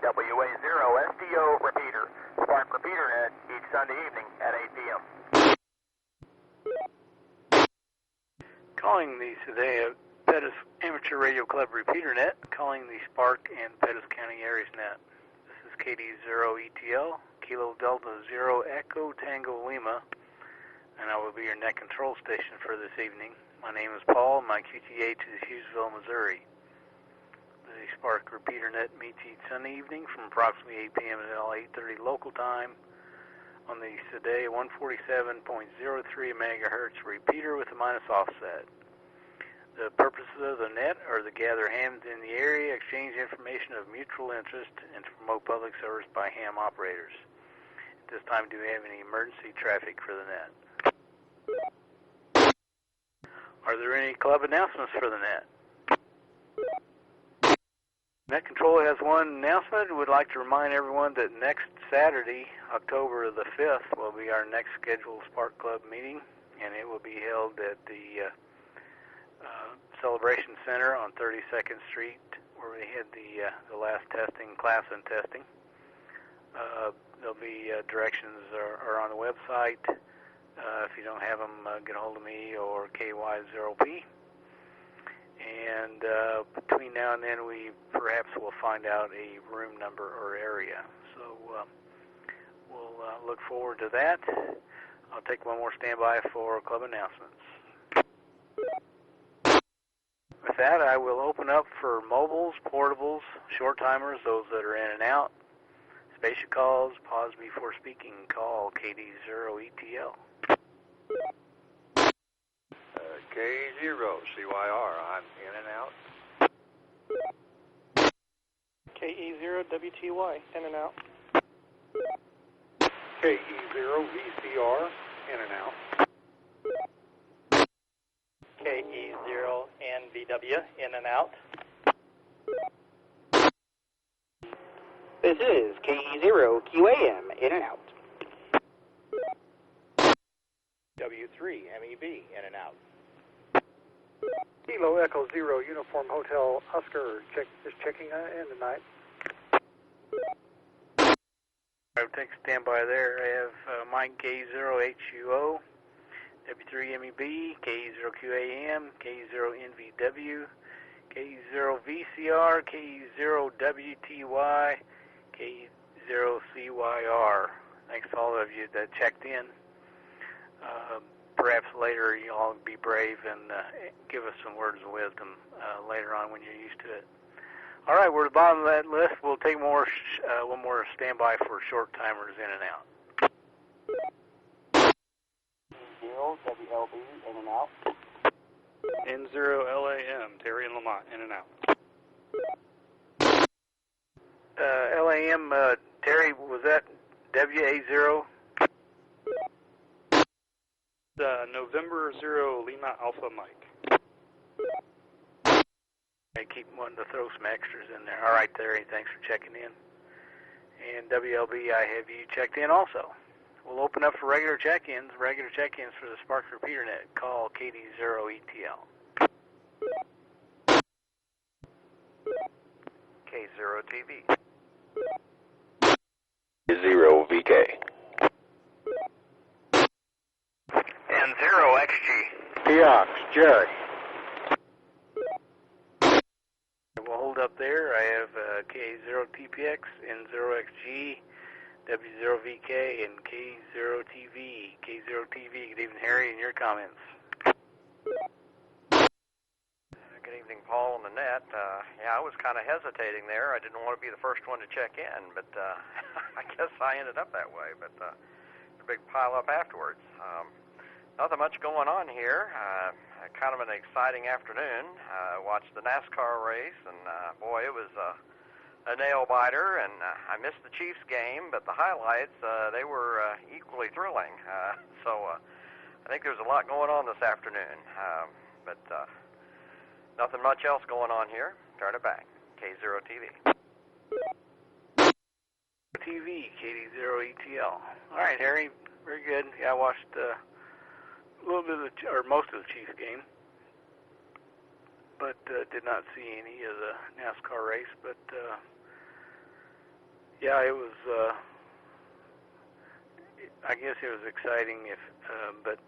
WA0 SDO repeater. Spark repeater net each Sunday evening at 8 p.m. Calling the Sadea Pettis Amateur Radio Club repeater net, calling the Spark and Pettis County Areas net. This is KD0ETL, Kilo Delta 0 Echo Tango Lima, and I will be your net control station for this evening. My name is Paul, my QTA to Hughesville, Missouri. The Spark repeater net meets each Sunday evening from approximately 8 p.m. until 8:30 local time on the Sadea 147.03 megahertz repeater with a minus offset. The purposes of the net are to gather hams in the area, exchange information of mutual interest, and to promote public service by ham operators. At this time, do we have any emergency traffic for the net? Are there any club announcements for the net? Net Control has one announcement. We'd like to remind everyone that next Saturday, October the 5th, will be our next scheduled Spark Club meeting, and it will be held at the Celebration Center on 32nd Street, where we had the last testing, class and testing. There'll be directions are on the website. If you don't have them, get a hold of me or KY0P. And between now and then, we perhaps will find out a room number or area. So we'll look forward to that. I'll take one more standby for club announcements. With that, I will open up for mobiles, portables, short timers, those that are in and out. Spatial calls, pause before speaking, call KD0ETL. K0 CYR, I'm in and out. KE0 WTY, in and out. KE0 VCR, in and out. KE0 NVW, in and out. This is KE0 QAM, in and out. W3 MEB, in and out. Kilo Echo 0 Uniform Hotel Oscar, checking in tonight. I'll take standby there. I have Mike K0HUO, W3 MEB, K0QAM, K0NVW, K0VCR, K0WTY, K0CYR. Thanks to all of you that checked in. Perhaps later you'll all be brave and give us some words of wisdom later on when you're used to it. All right, we're at the bottom of that list. We'll take one more standby for short timers in and out. 0 WLB, in and out. N0 LAM, Terry and Lamont, in and out. LAM, Terry, was that WA0? November 0 Lima Alpha Mike. I keep wanting to throw some extras in there. All right, Terry, thanks for checking in. And WLB, I have you checked in also. We'll open up for regular check-ins for the Spark repeater net. Call KD0ETL. K0TV. K0VK. N0XG. Peox, Jerry. We'll hold up there. I have K0TPX, N0XG, W0VK, and K0TV. K0TV, good evening, Harry, and your comments. Good evening, Paul, on the net. Yeah, I was kind of hesitating there. I didn't want to be the first one to check in, but I guess I ended up that way. But a big pile up afterwards. Nothing much going on here. Kind of an exciting afternoon. Watched the NASCAR race, and boy, it was a nail biter. And I missed the Chiefs game, but the highlights they were equally thrilling. So I think there's a lot going on this afternoon. But nothing much else going on here. Turn it back. K0TV. TV, KD0ETL. All right, Harry, very good. Yeah, I watched a little bit of most of the Chiefs game, but did not see any of the NASCAR race. But Yeah, it was. I guess it was exciting, but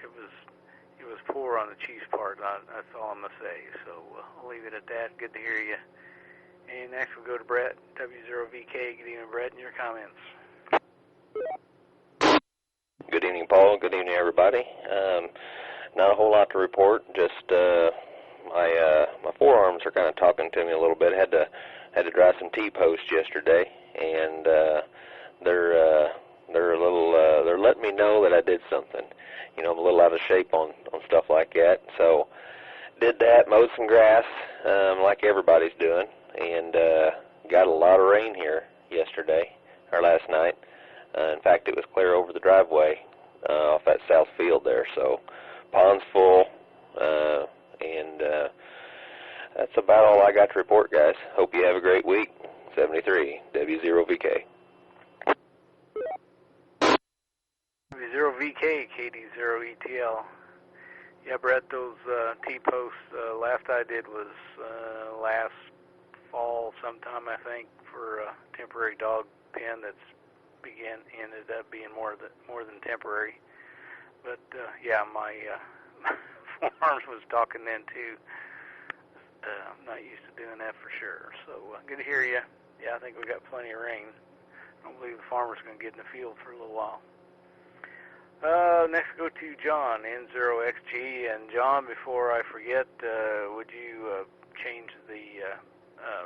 it was poor on the Chiefs' part. That's all I'm gonna say. So I'll leave it at that. Good to hear you. And next we'll go to Brett, W0VK. Good evening, Brett, and your comments. Good evening, Paul. Good evening, everybody. Not a whole lot to report. Just my forearms are kind of talking to me a little bit. Had to dry some T-posts yesterday, and they're a little they're letting me know that I did something. You know, I'm a little out of shape on stuff like that. So did that, mowed some grass, like everybody's doing, and got a lot of rain here yesterday or last night. In fact, it was clear over the driveway off that south field there. So pond's full, and that's about all I got to report, guys. Hope you have a great week. 73 W0VK. W0VK, KD0ETL. Yeah, Brett, those T-posts, last I did was last fall sometime, I think, for a temporary dog pen that's ended up being more than temporary. But yeah, my forearms was talking then too. I'm not used to doing that for sure. So good to hear you. Yeah, I think we got plenty of rain. I don't believe the farmer's going to get in the field for a little while. Next we go to John, N0XG. And John, before I forget, would you change the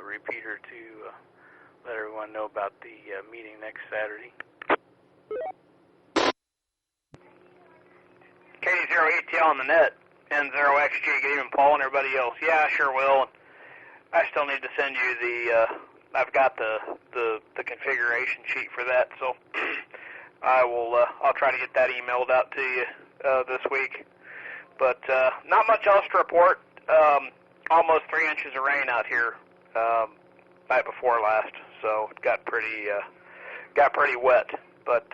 repeater to let everyone know about the meeting next Saturday? KD0ETL on the net, N0XG. Good evening, Paul, and everybody else. Yeah, I sure will. I still need to send you the. I've got the configuration sheet for that, so I will. I'll try to get that emailed out to you this week. But not much else to report. Almost 3 inches of rain out here night before last, so it got pretty wet. But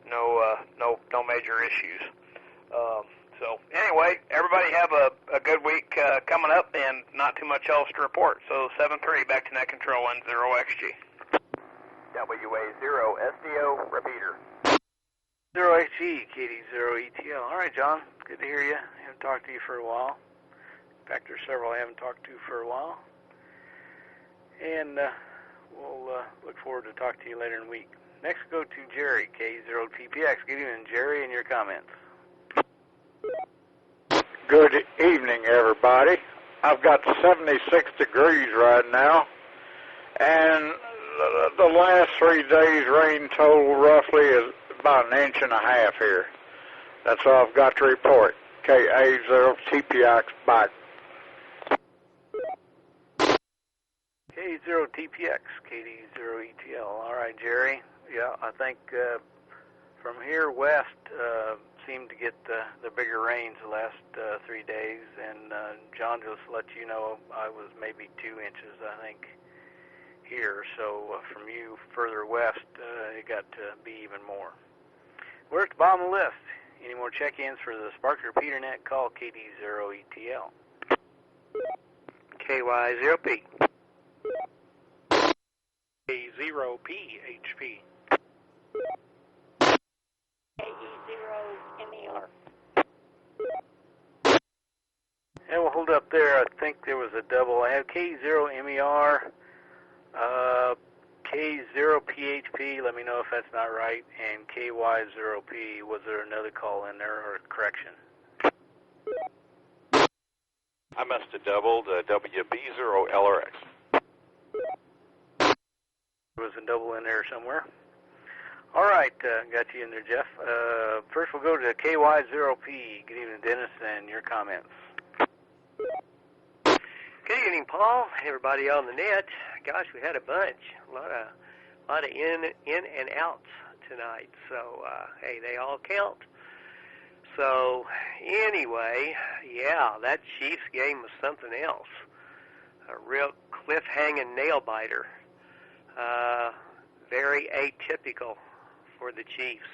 no major issues. So anyway, everybody have a good week coming up, and not too much else to report. So 7-3, back to net control, N0XG. WA0SDO, repeater. 0XG, KD0ETL. All right, John, good to hear you. I haven't talked to you for a while. In fact, there's several I haven't talked to for a while. And we'll look forward to talking to you later in the week. Next, go to Jerry, K0TPX. Good evening, Jerry, and your comments. Good evening, everybody. I've got 76 degrees right now, and the last 3 days' rain total roughly is about 1.5 inches here. That's all I've got to report. KA0TPX, bye. K0TPX, KD0ETL. All right, Jerry. Yeah, I think from here west seemed to get the bigger rains the last 3 days, and John just let you know I was maybe 2 inches, I think, here. So from you further west, it got to be even more. We're at the bottom of the list. Any more check-ins for the Spark Repeater Net? Call KD0ETL. KY0P. K0PHP. KE0MER. And we'll hold up there. I think there was a double. I have K0MER, K0PHP. Let me know if that's not right. And KY0P. Was there another call in there or a correction? I must have doubled WB0LRX. There was a double in there somewhere. All right, got you in there, Jeff. First we'll go to KY0P. Good evening, Dennis, and your comments. Good evening, Paul. Everybody on the net. Gosh, we had a bunch. A lot of in and outs tonight. So hey, they all count. So anyway, yeah, that Chiefs game was something else. A real cliff-hanging nail-biter. Very atypical for the Chiefs.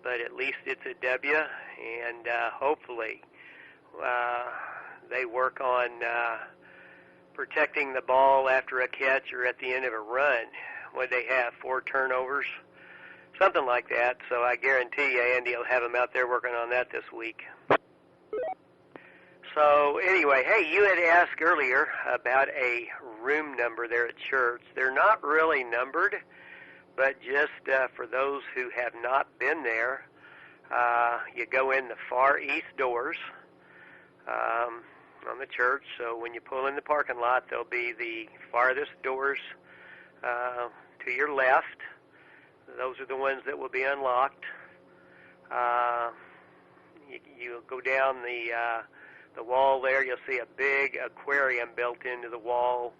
But at least it's a W, and hopefully they work on protecting the ball after a catch or at the end of a run. what they have, 4 turnovers, something like that. So I guarantee you Andy will have them out there working on that this week. So anyway, hey, you had asked earlier about a room number there at church. They're not really numbered, but just for those who have not been there, you go in the far east doors on the church. So when you pull in the parking lot, there'll be the farthest doors to your left. Those are the ones that will be unlocked. You'll go down the wall there. You'll see a big aquarium built into the wall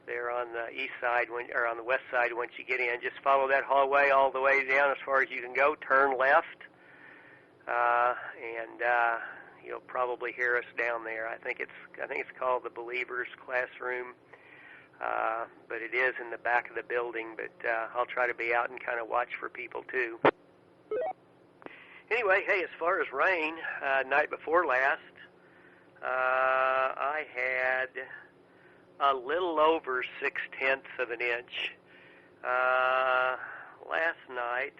there on the east side, or on the west side once you get in. Just follow that hallway all the way down as far as you can go. Turn left, and you'll probably hear us down there. I think it's called the Believers Classroom, but it is in the back of the building. But I'll try to be out and kind of watch for people too. Anyway, hey, as far as rain, night before last, I had a little over 0.6 of an inch. Last night,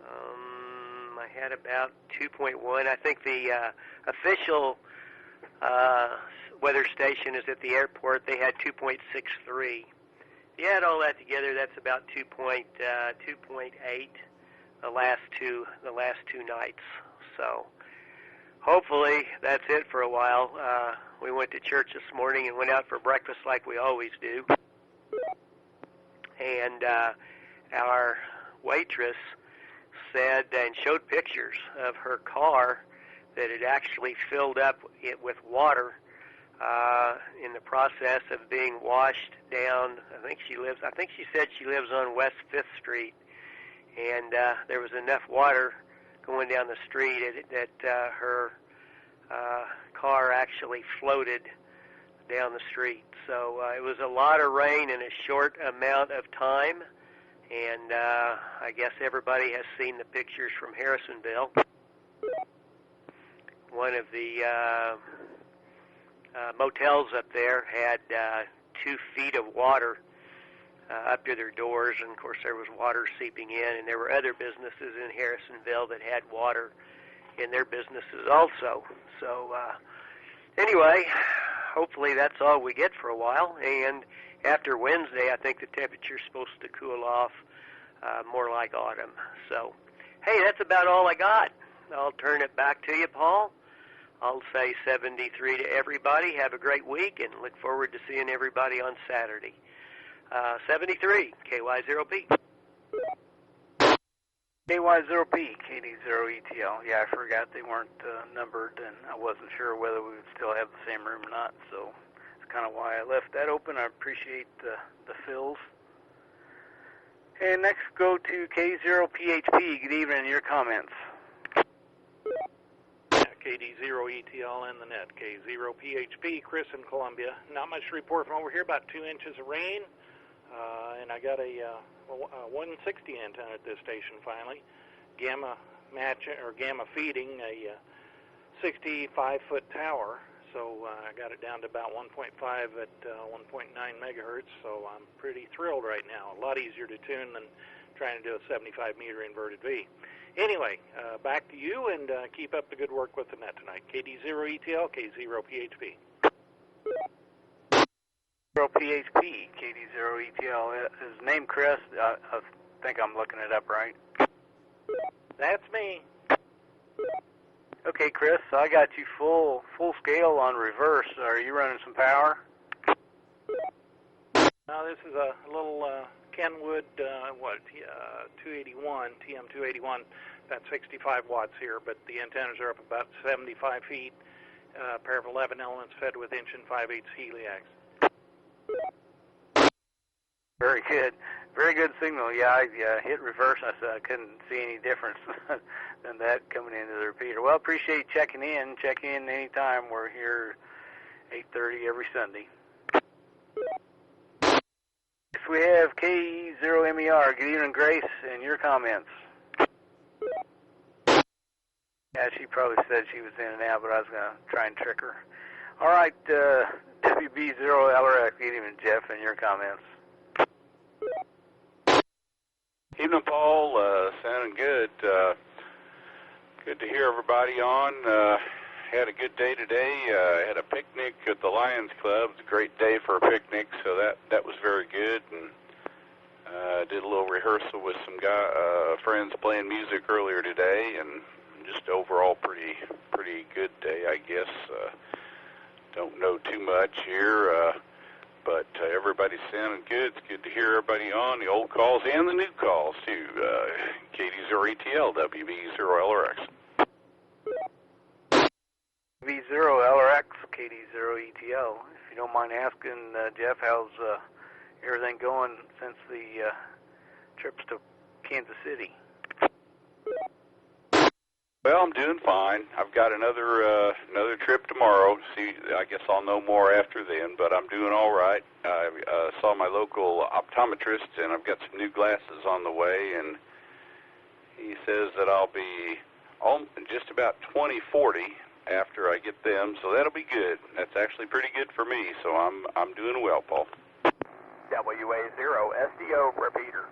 I had about 2.1. I think the official weather station is at the airport. They had 2.63. If you add all that together, that's about 2.8 the last two nights. So hopefully that's it for a while. We went to church this morning and went out for breakfast like we always do. And our waitress said and showed pictures of her car that had actually filled up with water in the process of being washed down. I think she said she lives on West 5th Street, and there was enough water going down the street that her car actually floated down the street. So it was a lot of rain in a short amount of time, and I guess everybody has seen the pictures from Harrisonville. One of the motels up there had 2 feet of water up to their doors, and of course there was water seeping in, and there were other businesses in Harrisonville that had water in their businesses also. So anyway, hopefully that's all we get for a while, and after Wednesday I think the temperature's supposed to cool off more like autumn. So hey, that's about all I got. I'll turn it back to you, Paul. I'll say 73 to everybody. Have a great week, and look forward to seeing everybody on Saturday. 73, KY0P. KY0P, KD0ETL. Yeah, I forgot they weren't numbered, and I wasn't sure whether we would still have the same room or not, so that's kind of why I left that open. I appreciate the fills. And next, go to K0PHP. Good evening, your comments. KD0ETL and the net. K0PHP, Chris in Columbia. Not much to report from over here, about 2 inches of rain. And I got a 160 antenna at this station finally. Gamma feeding a 65-foot tower. So I got it down to about 1.5 at 1.9 megahertz. So I'm pretty thrilled right now. A lot easier to tune than trying to do a 75-meter inverted V. Anyway, back to you, and keep up the good work with the net tonight. KD0ETL, K0PHP. 0PHP, KD0ETL. His name, Chris, I think I'm looking it up right. That's me. Okay, Chris, so I got you full scale on reverse. Are you running some power? Now, this is a little Kenwood, 281, TM281, that's 65 watts here, but the antennas are up about 75 feet, pair of 11 elements fed with 1 5/8" heliacs. Very good. Very good signal. Yeah, I hit reverse. I said I couldn't see any difference than that coming into the repeater. Well, appreciate checking in. Check in anytime. We're here 8:30 every Sunday. Next we have K0MER. Good evening, Grace, and your comments. Yeah, she probably said she was in and out, but I was going to try and trick her. All right, WB0LRX. Good evening, Jeff, and your comments. evening, Paul. Sounding good. Good to hear everybody on. Had a good day today. Had a picnic at the Lions Club. It's a great day for a picnic, so that was very good. And did a little rehearsal with some friends playing music earlier today, and just overall pretty good day, I guess. Don't know too much here, but everybody's sounding good. It's good to hear everybody on, the old calls and the new calls too. KD0ETL, WB0LRX. V0LRX, KD0ETL. If you don't mind asking, Jeff, how's everything going since the trips to Kansas City? Well, I'm doing fine. I've got another trip tomorrow. See, I guess I'll know more after then, but I'm doing all right. I saw my local optometrist, and I've got some new glasses on the way, and he says that I'll be just about 20/40 after I get them, so that'll be good. That's actually pretty good for me, so I'm doing well, Paul. WA0SDO, repeater.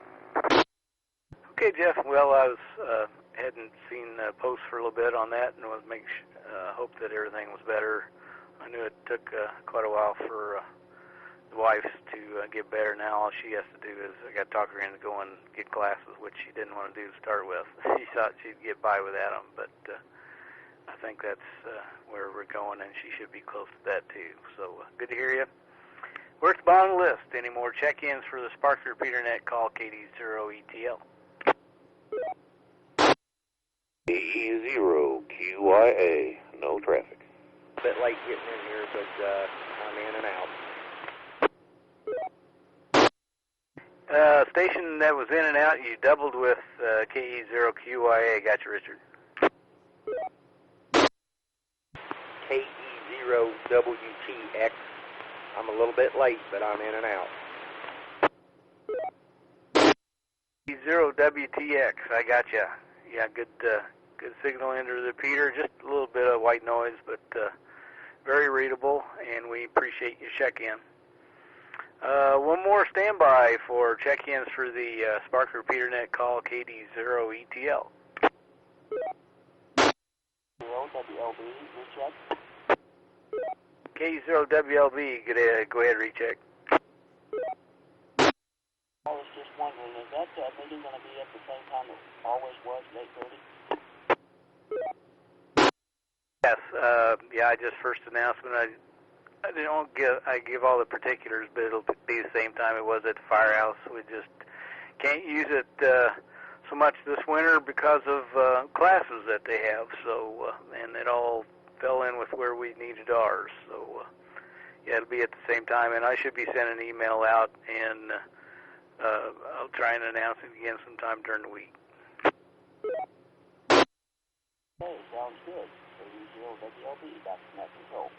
Okay, Jeff. Well, I was hadn't seen posts for a little bit on that, and was hope that everything was better. I knew it took quite a while for the wife to get better. Now all she has to do is I got to talk her into go and get glasses, which she didn't want to do to start with. She thought she'd get by without them, but I think that's where we're going, and she should be close to that too. So good to hear you. Where's the bottom of the list? Any more check-ins for the Spark Repeater Net? Call KD0ETL. KE0QYA, no traffic. A bit late getting in here, but I'm in and out. Station that was in and out, you doubled with KE0QYA. Got you, Richard. KE0WTX. I'm a little bit late, but I'm in and out. KE0WTX. I got you. Yeah, good signal into the repeater. Just a little bit of white noise, but very readable, and we appreciate your check-in. One more standby for check-ins for the Spark Repeater Net. Call KD0ETL. WLB, recheck. KD0WLB, go ahead, recheck. I was just wondering, is that meeting going to be at the same time it always was, at 8:30? Yes, I just first announcement. I give all the particulars, but it'll be the same time it was at the firehouse. We just can't use it so much this winter because of classes that they have. So and it all fell in with where we needed ours. So yeah, it'll be at the same time, and I should be sending an email out, and I'll try and announce it again sometime during the week. Okay, sounds good. KD0WLB, back to net control.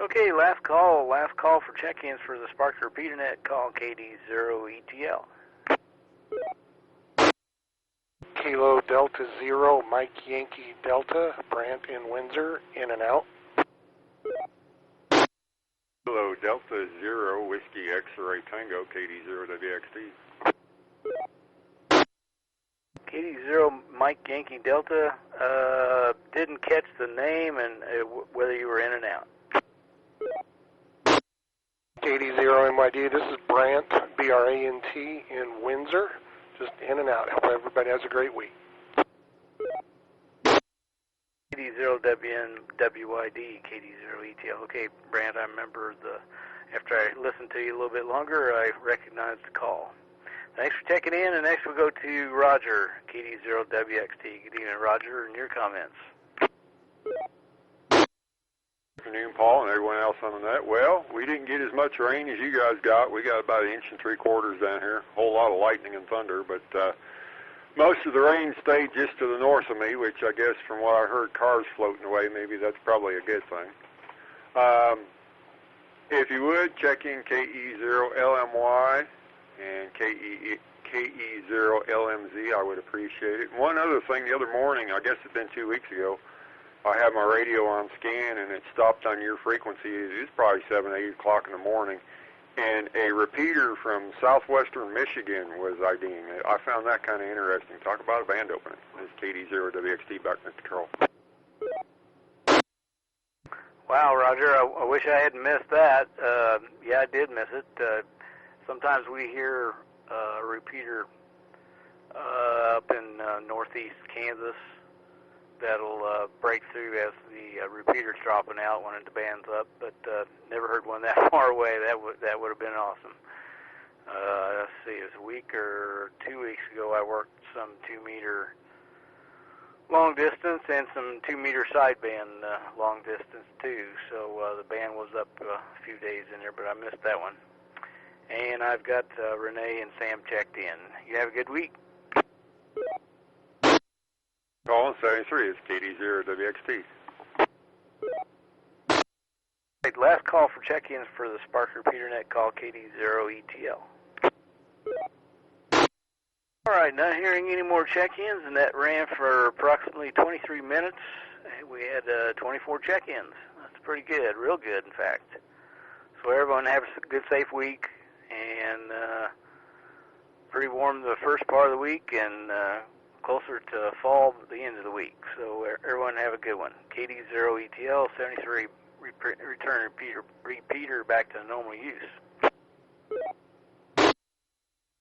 Okay, last call for check-ins for the Spark Repeater Net. Call KD0ETL. Kilo Delta Zero, Mike Yankee Delta, Brant in Windsor, in and out. Kilo Delta Zero, Whiskey X-Ray Tango, KD0WXT. KD0, Mike Yankee Delta. Didn't catch the name and whether you were in and out. KD0MYD, this is Brant, B-R-A-N-T, in Windsor. Just in and out. Hope everybody has a great week. KD0WNWYD, KD0ETL. Okay, Brant, I remember after I listened to you a little bit longer, I recognized the call. Thanks for checking in, and next we'll go to Roger, KD0WXT. Good evening, Roger, and your comments. Good afternoon, Paul, and everyone else on the net. Well, we didn't get as much rain as you guys got. We got about 1 3/4 inches down here. A whole lot of lightning and thunder, but most of the rain stayed just to the north of me, which I guess from what I heard, cars floating away, maybe that's probably a good thing. If you would, check in KE0LMY and KE0LMZ, I would appreciate it. And one other thing, the other morning, I guess it's been 2 weeks ago, I had my radio on scan, and it stopped on your frequency. It was probably 7, 8 o'clock in the morning, and a repeater from southwestern Michigan was IDing it. I found that kind of interesting. Talk about a band opening. This is KD0WXT back in control. Wow, Roger, I wish I hadn't missed that. Yeah, I did miss it. Sometimes we hear a repeater up in northeast Kansas that'll break through as the repeater's dropping out when the band's up, but never heard one that far away. That would have been awesome. Let's see, it was a week or 2 weeks ago I worked some 2-meter long distance and some 2-meter sideband long distance too, so the band was up a few days in there, but I missed that one. And I've got Renee and Sam checked in. You have a good week. Call 73 is KD0WXT. Right, last call for check-ins for the Spark Repeater Net, call KD0ETL. All right, not hearing any more check-ins, and that ran for approximately 23 minutes. We had 24 check-ins. That's pretty good, real good, in fact. So everyone have a good, safe week, and pretty warm the first part of the week, and closer to fall at the end of the week. So everyone have a good one. KD0ETL 73 return repeater back to normal use.